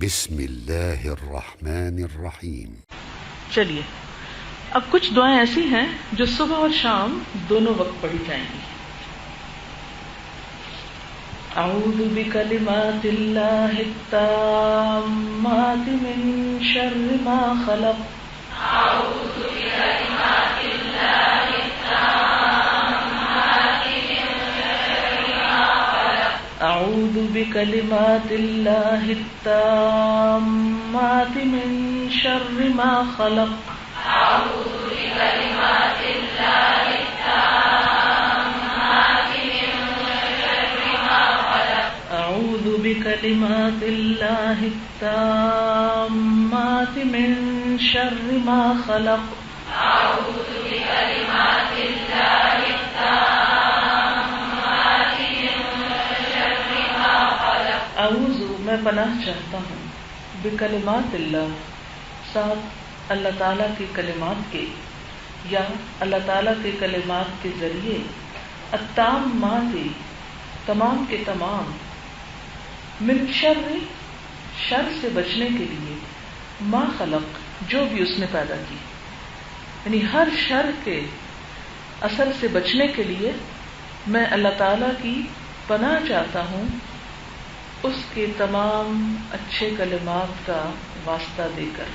بسم اللہ الرحمن الرحیم۔ چلیے اب کچھ دعائیں ایسی ہیں جو صبح اور شام دونوں وقت پڑھی جائیں گی۔ اعوذ بکلمات اللہ التامات من شر ما خلق۔ اعوذ بکلمات اللہ التامات من شر ما خلق۔ اعوذ بکلمات اللہ التامات من شر ما خلق۔ اعوذ بکلمات اللہ التامات من شر ما خلق۔ اعوذ بکلمات اللہ التامات من شر ما خلق۔ اعوذ بکلمات اللہ التامات من شر ما خلق۔ اعوذ میں پناہ چاہتا ہوں، بکلمات اللہ ساتھ اللہ تعالیٰ کے کلمات کے، یا اللہ تعالیٰ کے کلمات کے ذریعے، التامات تمام کے تمام، من شر شر سے بچنے کے لیے، ما خلق جو بھی اس نے پیدا کی، یعنی ہر شر کے اثر سے بچنے کے لیے میں اللہ تعالیٰ کی پناہ چاہتا ہوں، اس کے تمام اچھے کلمات کا واسطہ دے کر۔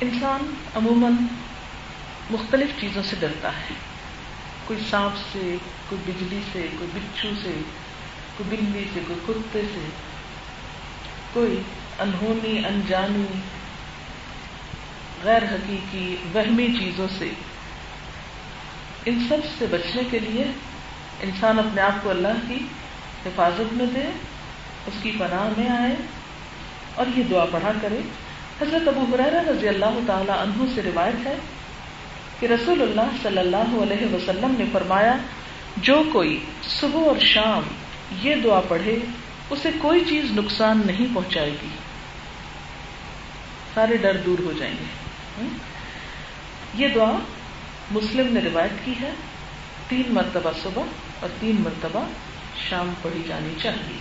انسان عموماً مختلف چیزوں سے ڈرتا ہے، کوئی سانپ سے، کوئی بجلی سے، کوئی بچھو سے، کوئی بلی سے، کوئی کتے سے، کوئی انہونی انجانی غیر حقیقی وہمی چیزوں سے۔ ان سب سے بچنے کے لیے انسان اپنے آپ کو اللہ کی حفاظت میں دے، اس کی پناہ میں آئے اور یہ دعا پڑھا کرے۔ حضرت ابو ہریرہ رضی اللہ تعالی عنہ سے روایت ہے کہ رسول اللہ صلی اللہ علیہ وسلم نے فرمایا، جو کوئی صبح اور شام یہ دعا پڑھے اسے کوئی چیز نقصان نہیں پہنچائے گی، سارے ڈر دور ہو جائیں گے۔ یہ دعا مسلم نے روایت کی ہے، 3 مرتبہ صبح اور 3 مرتبہ شام پڑھی جانی چاہیے۔